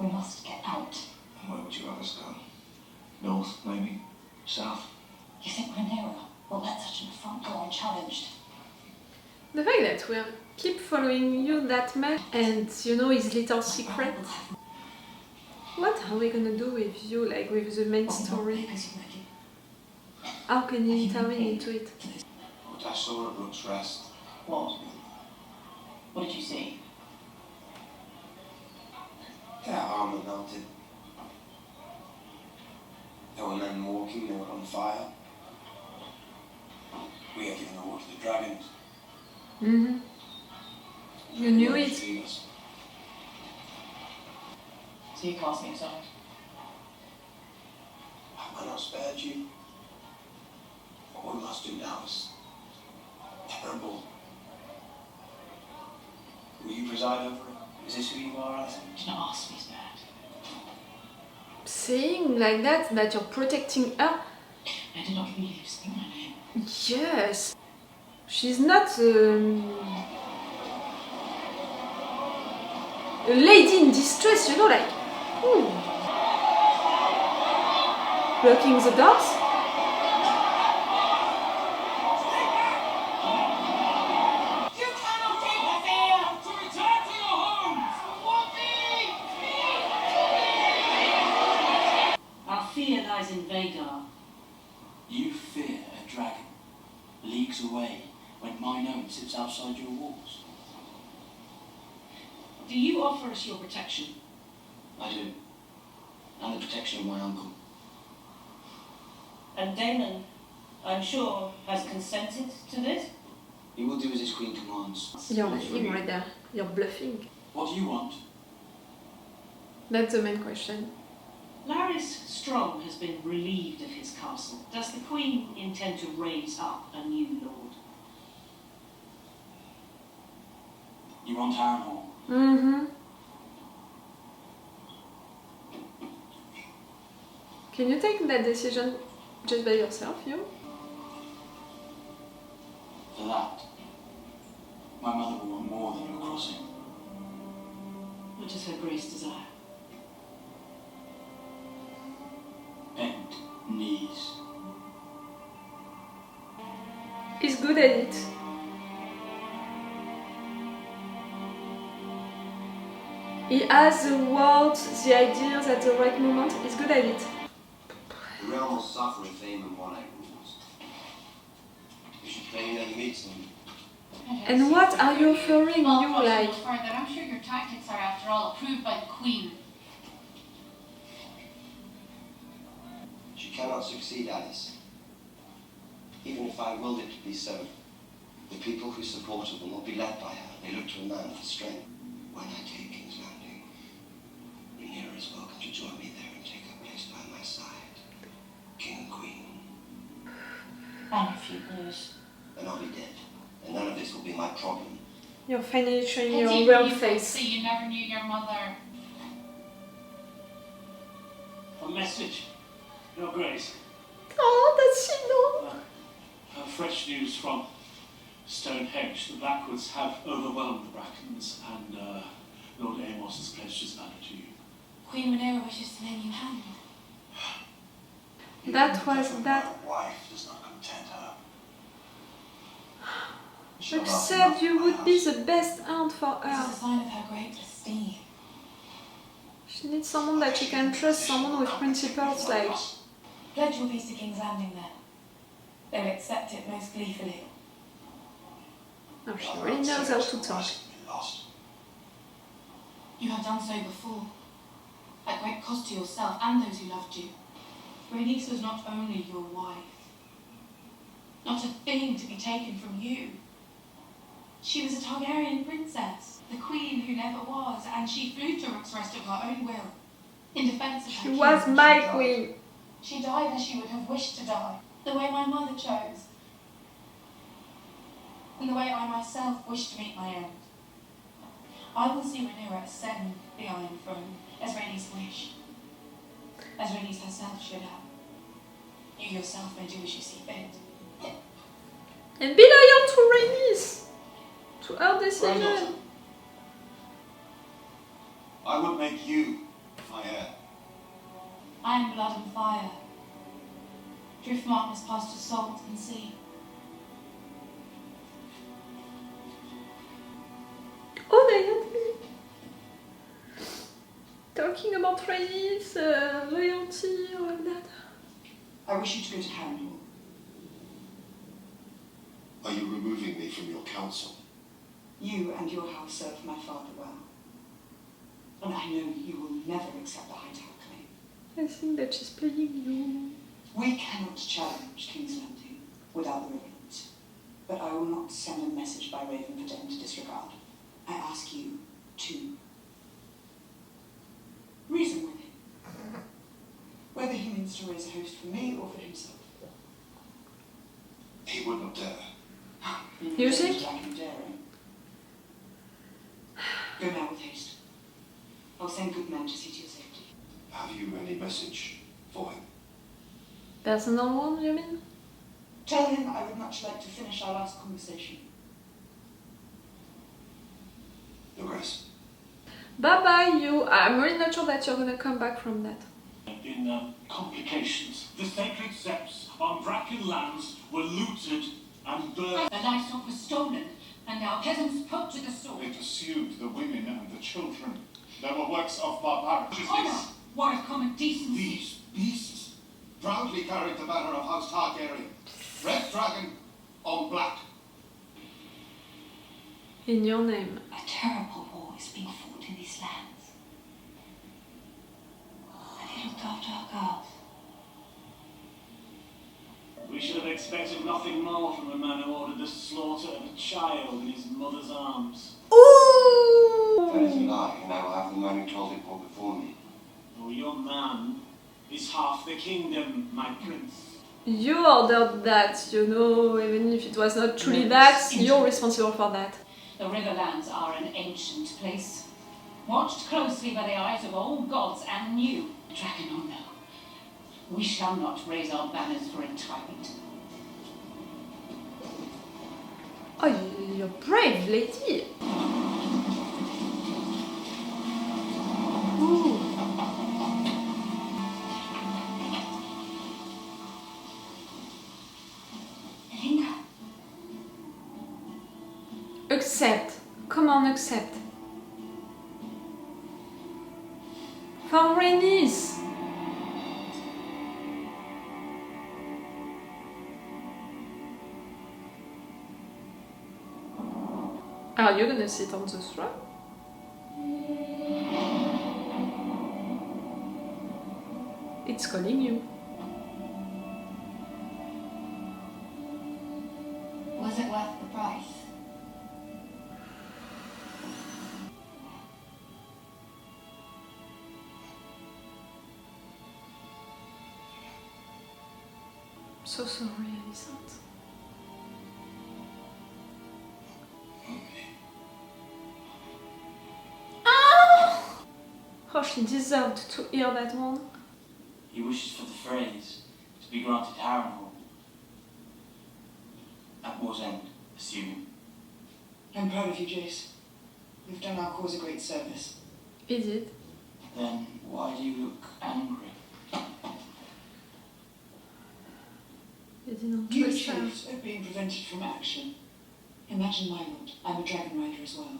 We must get out. Where would you have us go? North, maybe? South? You think Rhaenyra will let such an affront go unchallenged? The fact that we'll keep following you that much and you know his little secret. What are we gonna do with you, like with the main story? How can you intervene into it? What I saw at Rook's Rest. What? What did you see? Their armor melted. There were men walking, they were on fire. We are giving the war to the dragons. Mm-hmm. You knew it. So you cast me aside? Have I not spared you? What we must do now is terrible. Will you preside over it? Is this who you are, Alicent? Do not ask me, spared. Saying like that you're protecting her. I did not really speak my name. Yes. She's not a lady in distress, you know, like blocking the doors. You cannot keep us here! To return to your homes! Our fear lies in Aegon. You fear a dragon, leagues away, when mine own sits outside your walls. Do you offer us your protection? I do. And the protection of my uncle. And Daemon, I'm sure, has consented to this? He will do as his queen commands. You're lying right there. You're bluffing. What do you want? That's the main question. Larys Strong has been relieved of his castle. Does the Queen intend to raise up a new lord? You want Harrenhal? Mm-hmm. Can you take that decision just by yourself, you? For that, my mother will want more than your crossing. What does her grace desire? Bent knees. He's good at it. He has the words, the ideas at the right moment. He's good at it. The realm will suffer if Aemond rules. You should claim that he meets them. And what are you offering Well, you like? further, I'm sure your tactics are, after all, approved by the Queen. She cannot succeed, Alice. Even if I willed it to be so, the people who support her will not be led by her. They look to a man for strength. When I take King's Landing, Rhaenyra is welcome to join me there and take her place by my side. King and Queen. And if you lose? Then I'll be dead. And none of this will be my problem. You're finally showing Pity your real you face. say you never knew your mother. A message, Your Grace. Oh, does she know? Fresh news from Stonehenge. The Blackwoods have overwhelmed the Brackens, and Lord Amos has pledged his banner to you. Queen Rhaenyra wishes to lend you hand. That was that. My wife does not content her. But said you would be the best aunt for This is her. a sign of her great esteem. She needs someone that she can trust, someone with principles like... Pledge your peace to King's Landing then. They will accept it most gleefully. No, she really knows how to talk. You have done so before, at great cost to yourself and those who loved you. Rhaenys was not only your wife, not a thing to be taken from you. She was a Targaryen princess, the queen who never was, and she flew to Rook's Rest of her own will, in defense of her She king. was my queen. She died as she would have wished to die, the way my mother chose, and the way I myself wish to meet my end. I will see Rhaenyra ascend the Iron Throne, as Rhaenys wished, as Rhaenys herself should have. You yourself may do as you see fit. And be loyal to Rhaenys. To her decision. I would make you Driftmark has passed to salt and sea. Oh, they had me talking about Rhaenys, loyalty, all of that. I wish you to go to Harrenhal. Are you removing me from your council? You and your house served my father well. And I know you will never accept the hightower claim. I think that she's playing you. We cannot challenge King's Landing without the Riverlands. But I will not send a message by Raven for them to disregard. I ask you to reason with him. Whether he means to raise a host for me or for himself. He would not dare. You think? Daring. Go now with haste. I'll send good men to see to your safety. Have you any message for him? Personal one, you mean? Tell him I would much like to finish our last conversation. Your Grace. Bye-bye, you. I'm really not sure that you're gonna come back from that. In complications, the sacred septs on Bracken lands were looted and burned. The livestock was stolen, and our peasants put to the sword. They pursued the women and the children. They were works of barbaric Honor! What of common decency? These beasts proudly carried the banner of House Targaryen. Red dragon on black. In your name. A terrible war is being fought in these lands. And he looked after our girls. We should have expected nothing more from the man who ordered the slaughter of a child in his mother's arms. Ooh! That is a lie, and I will have the man who told it all before me. Oh, your man is half the kingdom, my prince. You ordered that, you know, even if it was not truly that, you're responsible for that. The Riverlands are an ancient place, watched closely by the eyes of old gods and new. Dragon or no, we shall not raise our banners for a tyrant. Oh, you're brave, lady. Ooh. Linda, Accept. Come on, accept. For Rhaenys. Are you gonna sit on the throne? It's calling you. was it worth the price? So sorry, Alicent. Oh, she deserved to hear that one. He wishes for the phrase to be granted Harrenhal. At war's end, assuming. I'm proud of you, Jace. You've done our cause a great service. He did. Then why do you look angry? He didn't You twist her. accused of being prevented from action. Imagine my lord, I'm a dragon rider as well,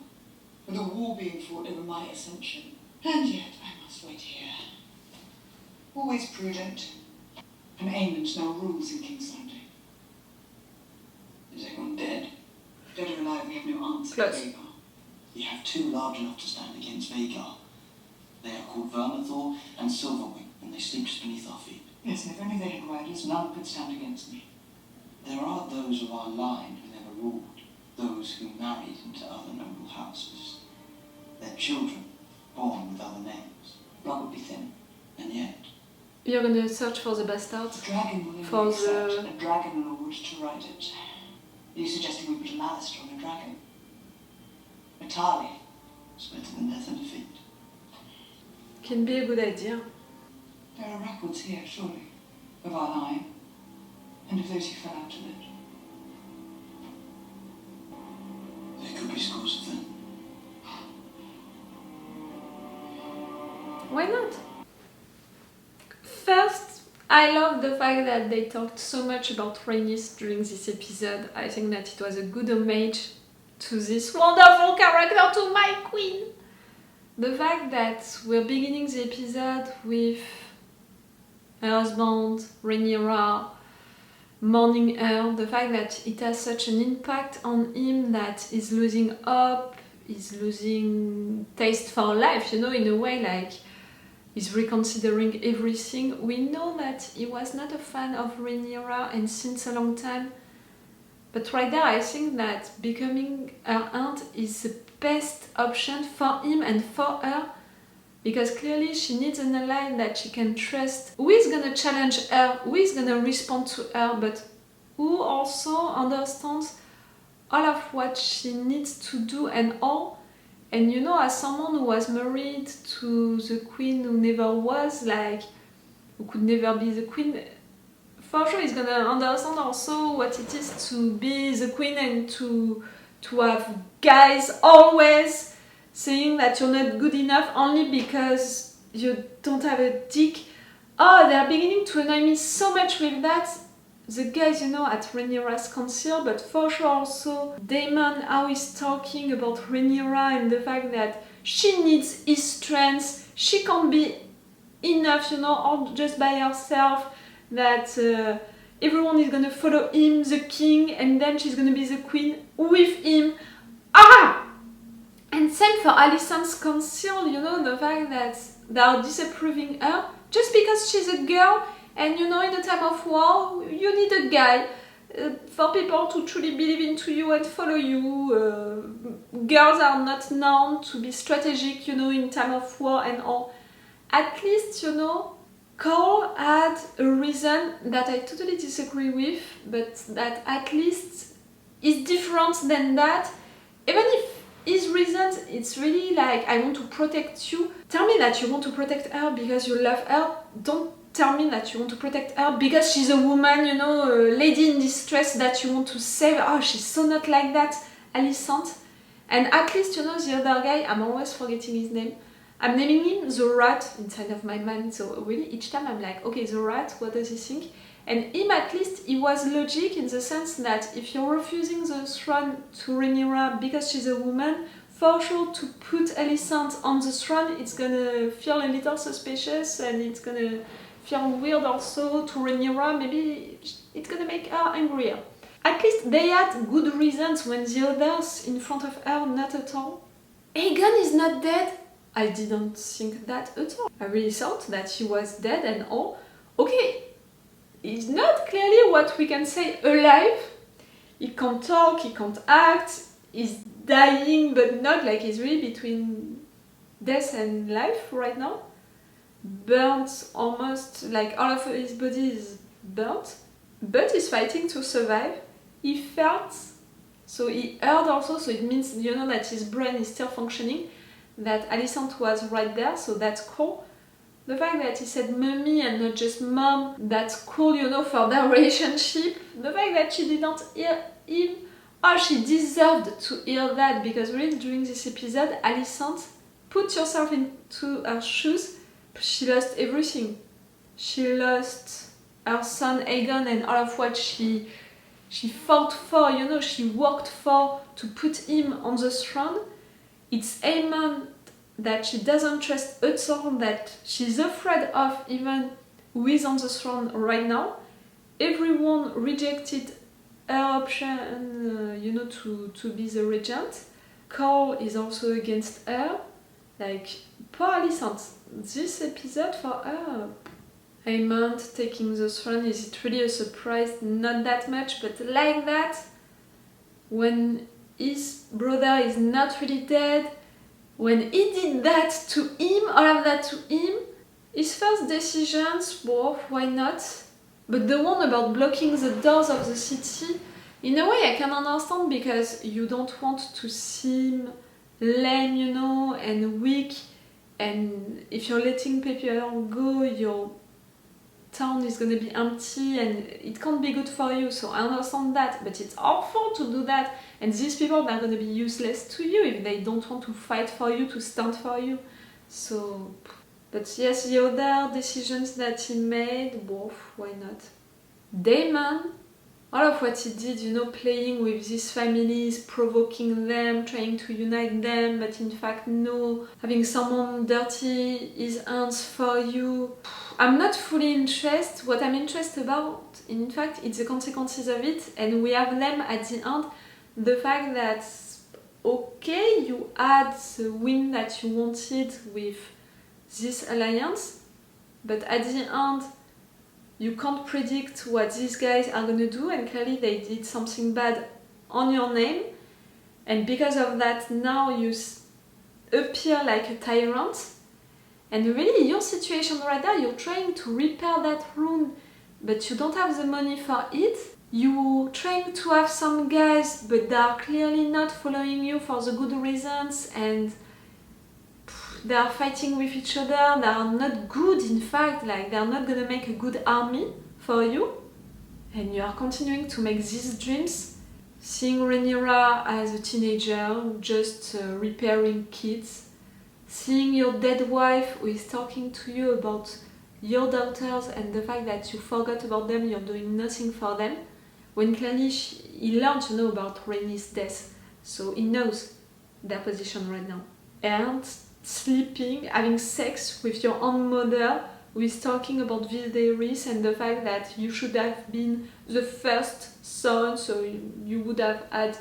with a war being fought over my ascension. And yet I must wait here. Always prudent. And Aemond now rules in King's Landing. Is Aegon dead? Dead or alive, we have no answer. Close. Aegon. You have two large enough to stand against Aegon. They are called Vermithor and Silverwing, and they sleep just beneath our feet. Yes, and if only they had riders, none could stand against me. There are those of our line who never ruled, those who married into other noble houses. Their children, born with other names. Blood would be thin, and yet... You're gonna search for the bastards? A dragon will For only accept the- a dragon lord to ride it. Are you suggesting we put a Lannister on a dragon? A Tarly? It's better than death and defeat. Can be a good idea. There are records here, surely, of our line, and of those who fell out of it. There could be scores of them. Why not? First, I love the fact that they talked so much about Rhaenys during this episode. I think that it was a good homage to this wonderful character, to my queen. The fact that we're beginning the episode with her husband, Rhaenyra, mourning her, the fact that it has such an impact on him that he's losing hope, he's losing taste for life, you know, in a way, like he's reconsidering everything. We know that he was not a fan of Rhaenyra and since a long time, but right there I think that becoming her aunt is the best option for him and for her, because clearly she needs an ally that she can trust, who is gonna challenge her, who is gonna respond to her, but who also understands all of what she needs to do and all. And you know, as someone who was married to the queen who never was, like, who could never be the queen, for sure is gonna understand also what it is to be the queen and to have guys always saying that you're not good enough only because you don't have a dick. Oh, they're beginning to annoy me so much with that. The guys, you know, at Rhaenyra's council, but for sure also Daemon, how he's talking about Rhaenyra and the fact that she needs his strength, she can't be enough, you know, or just by herself, that everyone is gonna follow him, the king, and then she's gonna be the queen with him. Ah! And same for Alicent's council, you know, the fact that they are disapproving her just because she's a girl, and you know, in a time of war, you need a guy for people to truly believe into you and follow you. Girls are not known to be strategic, you know, in time of war and all. At least, you know, Cole had a reason that I totally disagree with, but that at least is different than that. Even if his reasons, it's really like, I want to protect you. Tell me that you want to protect her because you love her. Don't tell me that you want to protect her because she's a woman, you know, a lady in distress that you want to save. Oh, she's so not like that, Alicent. And at least, you know, the other guy, I'm always forgetting his name. I'm naming him the rat inside of my mind. So really, each time I'm like, okay, the rat, what does he think? And him, at least, he was logic in the sense that if you're refusing the throne to Rhaenyra because she's a woman, for sure to put Alicent on the throne, it's gonna feel a little suspicious and it's gonna feel weird also to Rhaenyra. Maybe it's gonna make her angrier. At least they had good reasons when the others in front of her, not at all. Aegon is not dead. I didn't think that at all. I really thought that he was dead and all. Okay. He's not clearly what we can say alive. He can't talk, he can't act, he's dying, but not like he's really between death and life right now. Burnt almost, like all of his body is burnt, but he's fighting to survive. He felt, so he heard also, so it means, you know, that his brain is still functioning, that Alicent was right there, so that's cool. The fact that he said mummy and not just mom, that's cool, you know, for their relationship. The fact that she did not hear him, oh, she deserved to hear that, because really during this episode, Alicent, put yourself into her shoes, she lost everything. She lost her son Aegon and all of what she fought for, you know, she worked for to put him on the throne. It's Aemond that she doesn't trust at all, that she's afraid of, even who is on the throne right now. Everyone rejected her option, you know, to be the regent. Cole is also against her. Like, poor Alicent, this episode for her. Aemond taking the throne, is it really a surprise? Not that much, but like that, when his brother is not really dead, when he did that to him, all of that to him, his first decisions were, why not? But the one about blocking the doors of the city, in a way I can understand, because you don't want to seem lame, you know, and weak, and if you're letting people go, your town is gonna be empty and it can't be good for you, so I understand that, but it's awful to do that, and these people are gonna be useless to you if they don't want to fight for you, to stand for you. So But yes, the other decisions that he made, why not? Daemon, all of what he did, you know, playing with these families, provoking them, trying to unite them, but in fact no, having someone dirty his hands for you. I'm not fully interested. What I'm interested about, in fact, it's the consequences of it, and we have them at the end. The fact that, okay, you had the win that you wanted with this alliance, but at the end, you can't predict what these guys are gonna do, and clearly they did something bad on your name, and because of that now you appear like a tyrant, and really your situation right there, you're trying to repair that ruin, but you don't have the money for it. You're trying to have some guys, but they are clearly not following you for the good reasons, and they are fighting with each other, they are not good, in fact, like they are not gonna make a good army for you, and you are continuing to make these dreams, seeing Rhaenyra as a teenager, just repairing kids, seeing your dead wife who is talking to you about your daughters and the fact that you forgot about them, you're doing nothing for them, when clearly he learned to know about Rhaenys' death, so he knows their position right now. And sleeping, having sex with your own mother, who is talking about Larys and the fact that you should have been the first son, so you would have had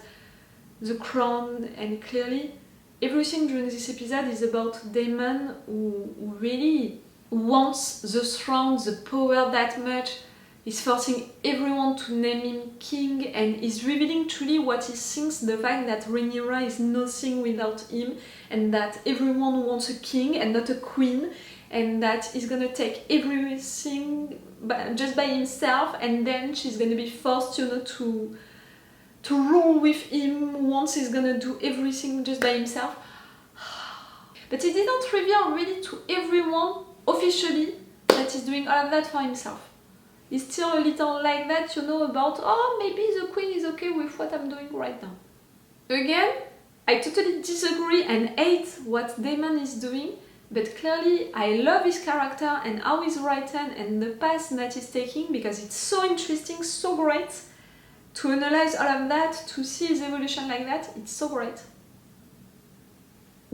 the crown, and clearly everything during this episode is about Daemon who really wants the throne, the power that much, is forcing everyone to name him king, and is revealing truly what he thinks, the fact that Rhaenyra is nothing without him, and that everyone wants a king and not a queen, and that he's gonna take everything just by himself, and then she's gonna be forced, you know, to rule with him once he's gonna do everything just by himself. But he didn't reveal really to everyone officially that he's doing all of that for himself. He's still a little like that, you know, about, oh, maybe the queen is okay with what I'm doing right now. Again, I totally disagree and hate what Daemon is doing, but clearly I love his character and how he's written and the path that he's taking, because it's so interesting, so great to analyze all of that, to see his evolution like that. It's so great.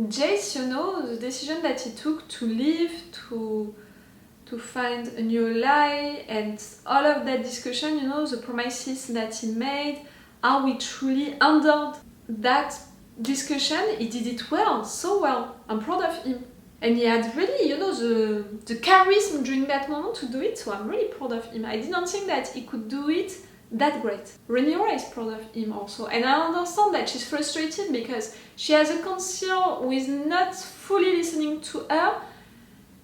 Jace, you know, the decision that he took to leave, to find a new ally, and all of that discussion, you know, the promises that he made, how he truly handled that discussion, he did it well, so well. I'm proud of him. And he had really, you know, the charisma during that moment to do it, so I'm really proud of him. I didn't think that he could do it that great. Rhaenyra is proud of him also, and I understand that she's frustrated because she has a council who is not fully listening to her.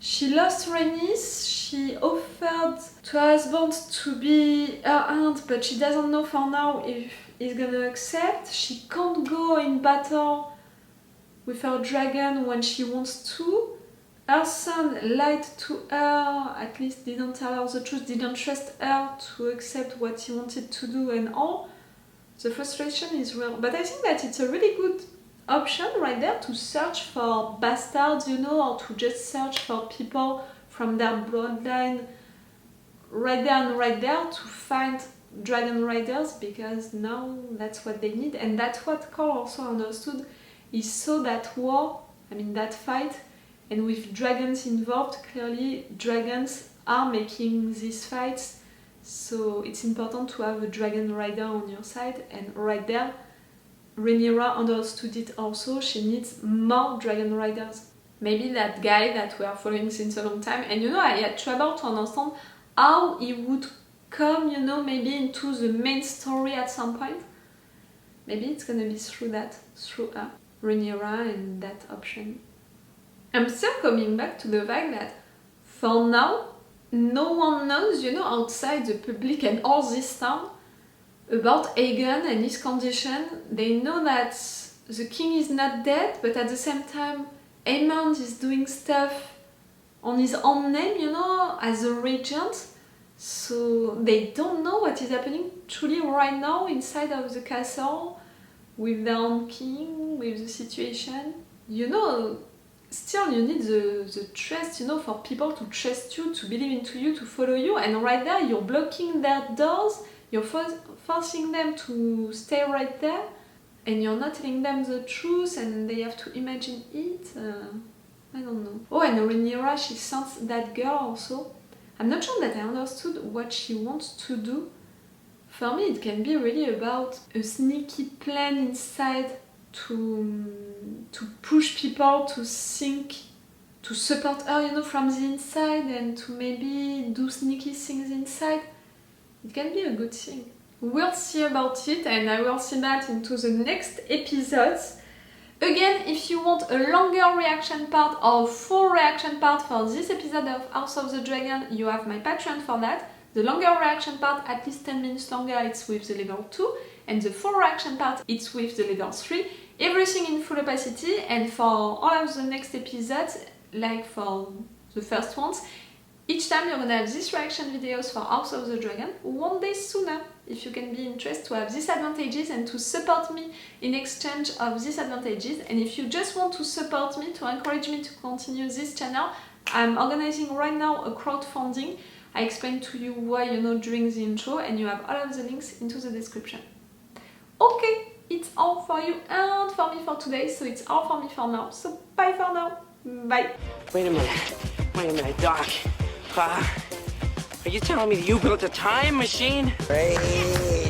She lost Rhaenys, she offered to her husband to be her aunt, but she doesn't know for now if he's gonna accept. She can't go in battle with her dragon when she wants to. Her son lied to her, at least didn't tell her the truth, didn't trust her to accept what he wanted to do and all. The frustration is real, but I think that it's a really good option right there to search for bastards, you know, or to just search for people from their bloodline right there and right there to find dragon riders, because now that's what they need, and that's what Cole also understood. He saw that war, I mean that fight, and with dragons involved, clearly dragons are making these fights, so it's important to have a dragon rider on your side, and right there Rhaenyra understood it also. She needs more dragon riders. Maybe that guy that we are following since a long time, and you know, I had trouble to understand how he would come, you know, maybe into the main story at some point. Maybe it's gonna be through that, through her, Rhaenyra, and that option. I'm still coming back to the fact that for now, no one knows, you know, outside the public and all this town, about Aegon and his condition. They know that the king is not dead, but at the same time Aemond is doing stuff on his own name, you know, as a regent. So they don't know what is happening truly right now inside of the castle with their own king, with the situation. You know, still you need the trust, you know, for people to trust you, to believe into you, to follow you, and right there you're blocking their doors, you're forcing them to stay right there, and you're not telling them the truth, and they have to imagine it. I don't know. Oh, and Rhaenyra, she sends that girl also. I'm not sure that I understood what she wants to do. For me, it can be really about a sneaky plan inside to push people to think, to support her, you know, from the inside, and to maybe do sneaky things inside. It can be a good thing. We'll see about it, and I will see that into the next episodes. Again, if you want a longer reaction part or full reaction part for this episode of House of the Dragon, you have my Patreon for that. The longer reaction part, at least 10 minutes longer, it's with the level 2, and the full reaction part, it's with the level 3. Everything in full opacity, and for all of the next episodes, like for the first ones, each time you're gonna have these reaction videos for House of the Dragon 1 day sooner, if you can be interested to have these advantages and to support me in exchange of these advantages. And if you just want to support me, to encourage me to continue this channel, I'm organizing right now a crowdfunding. I explained to you why, you know, during the intro, and you have all of the links into the description. Okay, it's all for you and for me for today, so it's all for me for now. So bye for now. Bye. Wait a minute, Doc. Are you telling me that you built a time machine? Hey.